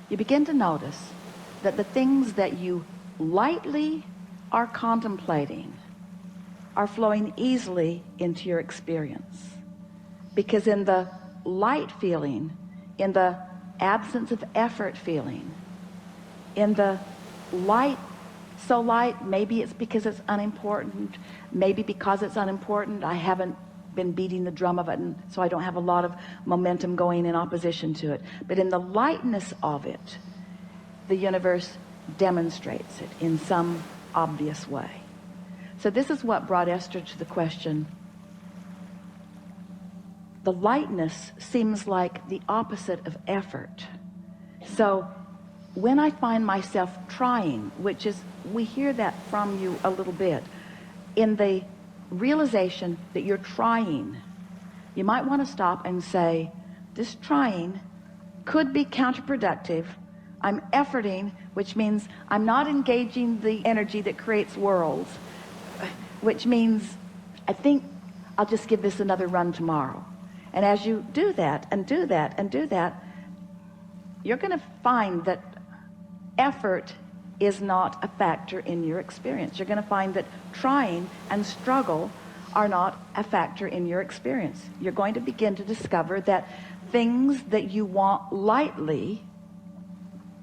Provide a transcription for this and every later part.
you begin to notice that the things that you lightly are contemplating are flowing easily into your experience. Because in the light feeling, in the absence of effort feeling, in the light, so light, maybe it's because it's unimportant, maybe because it's unimportant I haven't been beating the drum of it, and so I don't have a lot of momentum going in opposition to it. But in the lightness of it, the universe demonstrates it in some obvious way. So this is what brought Esther to the question. The lightness seems like the opposite of effort. So when I find myself trying, which is, we hear that from you a little bit, in the realization that you're trying, you might want to stop and say, this trying could be counterproductive. I'm efforting, which means I'm not engaging the energy that creates worlds, which means I think I'll just give this another run tomorrow. And as you do that and do that and do that, you're going to find that effort is not a factor in your experience. You're going to find that trying and struggle are not a factor in your experience. You're going to begin to discover that things that you want lightly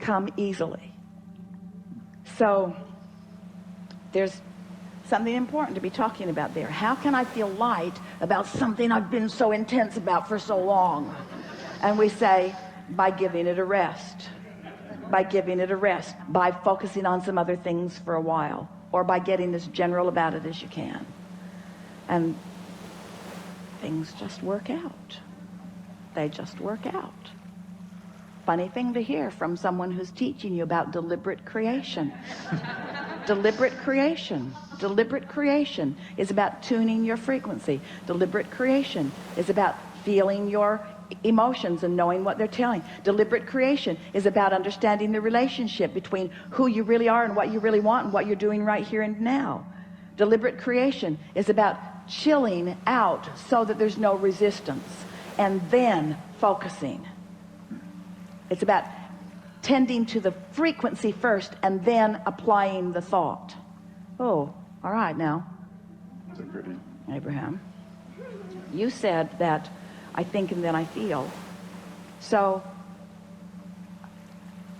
come easily. So there's something important to be talking about there. How can I feel light about something I've been so intense about for so long? And we say, by giving it a rest. By giving it a rest, by focusing on some other things for a while, or by getting as general about it as you can. And things just work out. They just work out. Funny thing to hear from someone who's teaching you about deliberate creation. Deliberate creation. Deliberate creation is about tuning your frequency. Deliberate creation is about feeling your emotions and knowing what they're telling. Deliberate creation is about understanding the relationship between who you really are and what you really want and what you're doing right here and now. Deliberate creation is about chilling out so that there's no resistance and then focusing. It's about tending to the frequency first and then applying the thought. Oh, all right now. Abraham, you said that I think and then I feel. So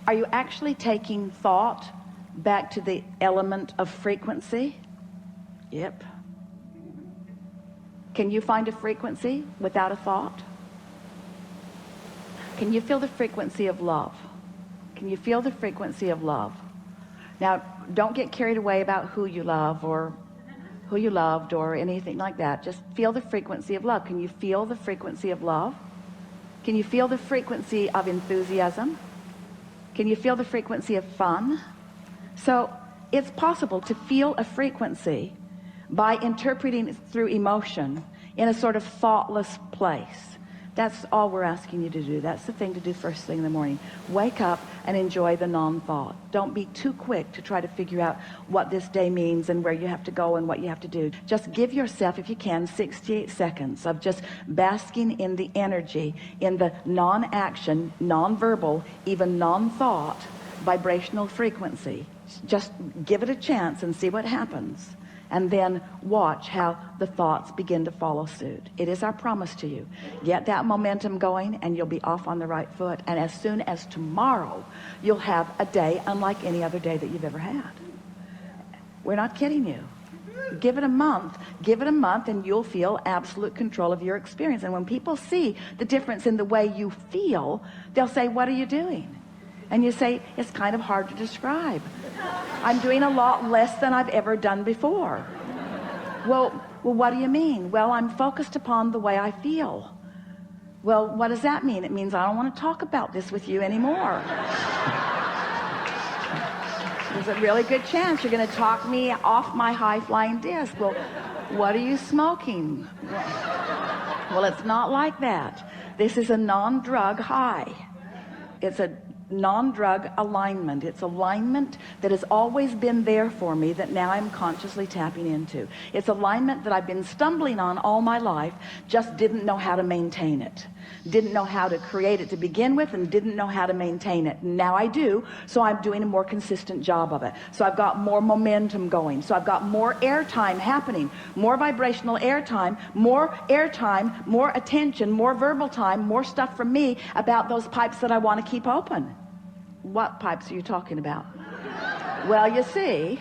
are you actually taking thought back to the element of frequency? Yep. Can you find a frequency without a thought? Can you feel the frequency of love? Can you feel the frequency of love? Now, don't get carried away about who you love or who you loved or anything like that. Just feel the frequency of love. Can you feel the frequency of love? Can you feel the frequency of enthusiasm? Can you feel the frequency of fun? So it's possible to feel a frequency by interpreting it through emotion in a sort of thoughtless place. That's all we're asking you to do. That's the thing to do first thing in the morning. Wake up and enjoy the non-thought. Don't be too quick to try to figure out what this day means and where you have to go and what you have to do. Just give yourself, if you can, 68 seconds of just basking in the energy, in the non-action, non-verbal, even non-thought vibrational frequency. Just give it a chance and see what happens. And then watch how the thoughts begin to follow suit. It is our promise to you. Get that momentum going and you'll be off on the right foot. And as soon as tomorrow, you'll have a day unlike any other day that you've ever had. We're not kidding you. Give it a month and you'll feel absolute control of your experience. And when people see the difference in the way you feel, they'll say, what are you doing? And you say, it's kind of hard to describe. I'm doing a lot less than I've ever done before. Well, what do you mean? Well, I'm focused upon the way I feel. Well, what does that mean? It means I don't want to talk about this with you anymore. There's a really good chance you're going to talk me off my high-flying disc. Well, what are you smoking? Well, it's not like that. This is a non-drug high. It's a non-drug alignment. It's alignment that has always been there for me that now I'm consciously tapping into. It's alignment that I've been stumbling on all my life, just didn't know how to maintain it. Didn't know how to create it to begin with, and didn't know how to maintain it. Now I do, so I'm doing a more consistent job of it. So I've got more momentum going. So I've got more airtime happening, more vibrational airtime, more attention, more verbal time, more stuff from me about those pipes that I want to keep open. What pipes are you talking about? Well, you see,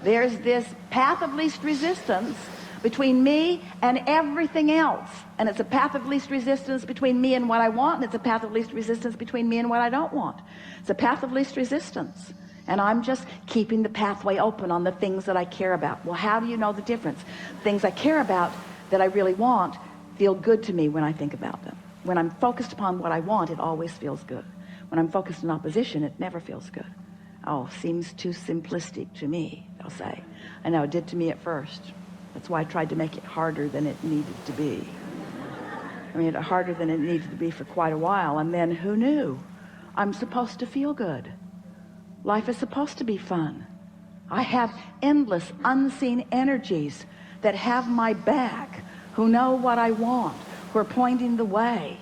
there's this path of least resistance between me and everything else, and it's a path of least resistance between me and what I want, and it's a path of least resistance between me and what I don't want. It's a path of least resistance, and I'm just keeping the pathway open on the things that I care about. Well, how do you know the difference? Things I care about that I really want feel good to me when I think about them. When I'm focused upon what I want, it always feels good. When I'm focused in opposition, it never feels good. Oh, seems too simplistic to me, they'll say. I know, it did to me at first. That's why I tried to make it harder than it needed to be. I mean, harder than it needed to be for quite a while. And then who knew? I'm supposed to feel good. Life is supposed to be fun. I have endless unseen energies that have my back, who know what I want, who are pointing the way.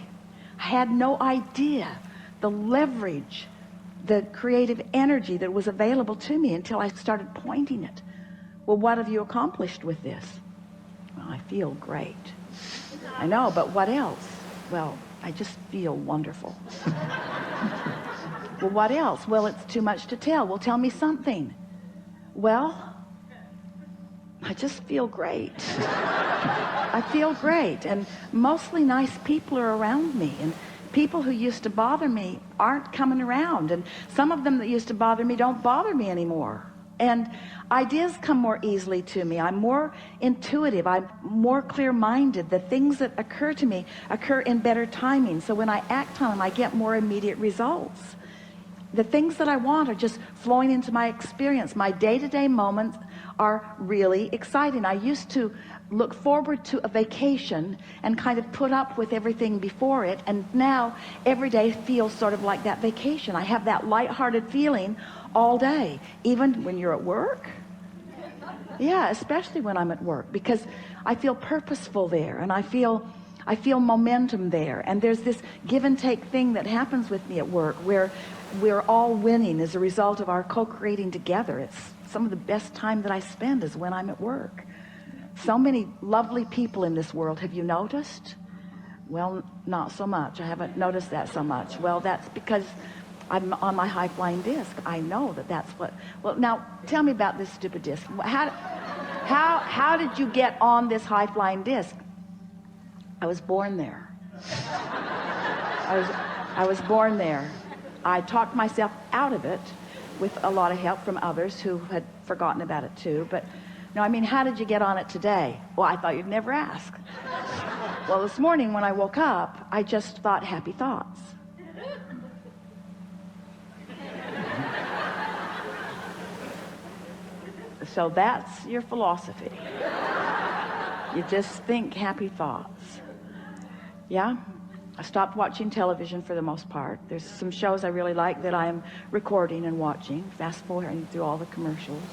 I had no idea the leverage, the creative energy that was available to me until I started pointing it. Well, what have you accomplished with this? Well, I feel great. I know, but what else? Well, I just feel wonderful. Well, what else? Well, it's too much to tell. Well, tell me something. Well, I just feel great. I feel great, and mostly nice people are around me, and people who used to bother me aren't coming around, and some of them that used to bother me don't bother me anymore. And ideas come more easily to me. I'm more intuitive. I'm more clear-minded. The things that occur to me occur in better timing. So when I act on them, I get more immediate results. The things that I want are just flowing into my experience. My day-to-day moments are really exciting. I used to look forward to a vacation and kind of put up with everything before it. And now every day feels sort of like that vacation. I have that lighthearted feeling all day, even when you're at work. Yeah, especially when I'm at work, because I feel purposeful there, and I feel momentum there, and there's this give and take thing that happens with me at work where we're all winning as a result of our co-creating together. It's some of the best time that I spend is when I'm at work. So many lovely people in this world. Have you noticed? Well, not so much. I haven't noticed that so much. Well, that's because I'm on my high-flying disc. I know that's what. Well, now tell me about this stupid disc. How did you get on this high-flying disc? I was born there. I was born there. I talked myself out of it with a lot of help from others who had forgotten about it too. But no, I mean, how did you get on it today? Well, I thought you'd never ask. Well, this morning when I woke up, I just thought happy thoughts. So that's your philosophy. You just think happy thoughts. Yeah? I stopped watching television for the most part. There's some shows I really like that I am recording and watching, fast forwarding through all the commercials,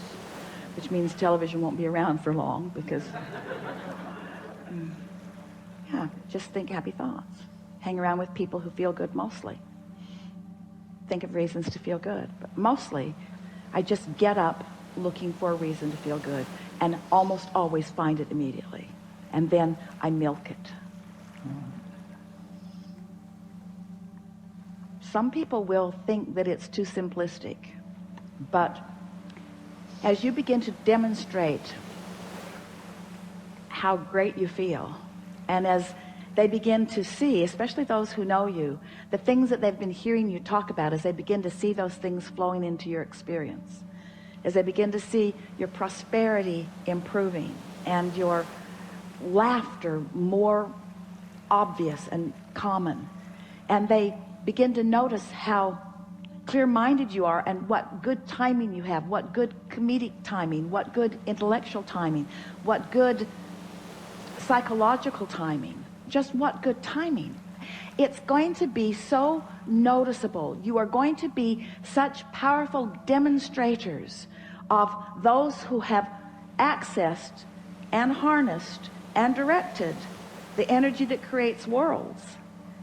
which means television won't be around for long because, yeah, just think happy thoughts. Hang around with people who feel good mostly. Think of reasons to feel good. But mostly, I just get up looking for a reason to feel good and almost always find it immediately. And then I milk it. Some people will think that it's too simplistic, but as you begin to demonstrate how great you feel, and as they begin to see, especially those who know you, the things that they've been hearing you talk about, as they begin to see those things flowing into your experience, as they begin to see your prosperity improving and your laughter more obvious and common, and they begin to notice how clear-minded you are and what good timing you have, what good comedic timing, what good intellectual timing, what good psychological timing, just what good timing. it's going to be so noticeable. You are going to be such powerful demonstrators of those who have accessed and harnessed and directed the energy that creates worlds,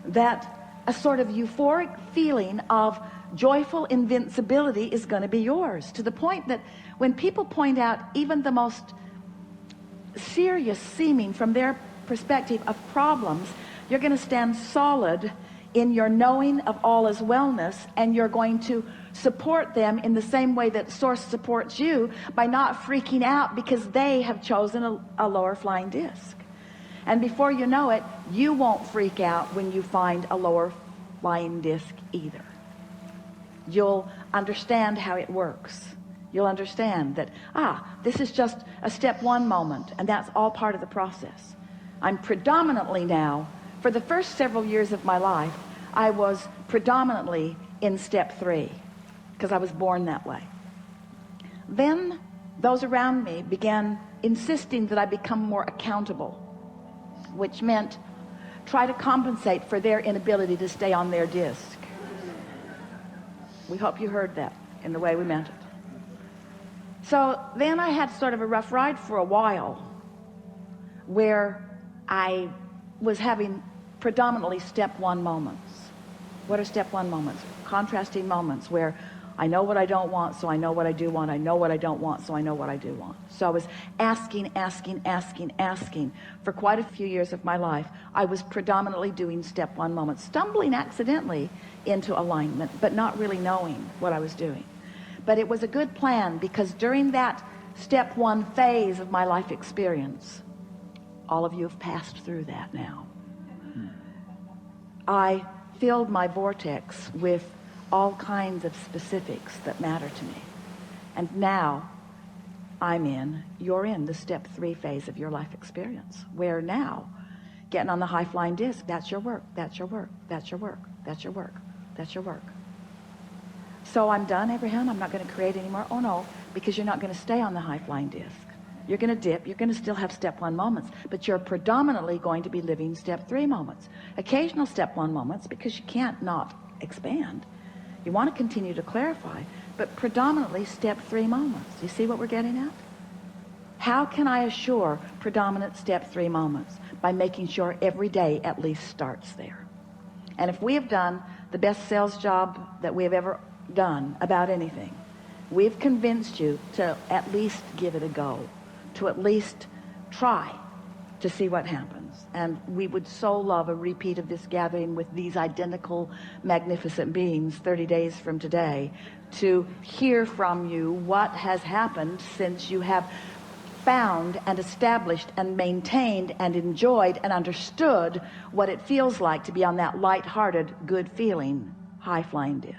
that a sort of euphoric feeling of joyful invincibility is going to be yours, to the point that when people point out even the most serious seeming from their perspective of problems, you're going to stand solid in your knowing of all is wellness, and you're going to support them in the same way that Source supports you, by not freaking out because they have chosen a lower flying disc. And before you know it, you won't freak out when you find a lower flying disc either. You'll understand how it works. You'll understand that, this is just a step one moment, and that's all part of the process. I'm predominantly now, for the first several years of my life, I was predominantly in step 3, because I was born that way. Then those around me began insisting that I become more accountable, which meant try to compensate for their inability to stay on their disc. We hope you heard that in the way we meant it. So then I had sort of a rough ride for a while, where I was having predominantly step 1 moments. What are step 1 moments? Contrasting moments where I know what I don't want, so I know what I do want. I know what I don't want, so I know what I do want. So I was asking for quite a few years of my life. I was predominantly doing step 1 moments, stumbling accidentally into alignment, but not really knowing what I was doing. But it was a good plan, because during that step 1 phase of my life experience, all of you have passed through that now. I filled my vortex with all kinds of specifics that matter to me. And now you're in the step 3 phase of your life experience, where now getting on the high flying disc, that's your work, that's your work, that's your work, that's your work, that's your work. So I'm done, Abraham, I'm not going to create anymore. Oh no, because you're not going to stay on the high flying disc. You're going to dip, you're going to still have step 1 moments, but you're predominantly going to be living step 3 moments. Occasional step 1 moments, because you can't not expand. You want to continue to clarify, but predominantly step 3 moments. You see what we're getting at? How can I assure predominant step 3 moments? By making sure every day at least starts there. And if we have done the best sales job that we have ever done about anything, we've convinced you to at least give it a go, to at least try to see what happens. And we would so love a repeat of this gathering with these identical magnificent beings 30 days from today, to hear from you what has happened since you have found and established and maintained and enjoyed and understood what it feels like to be on that light-hearted, good feeling high flying disc.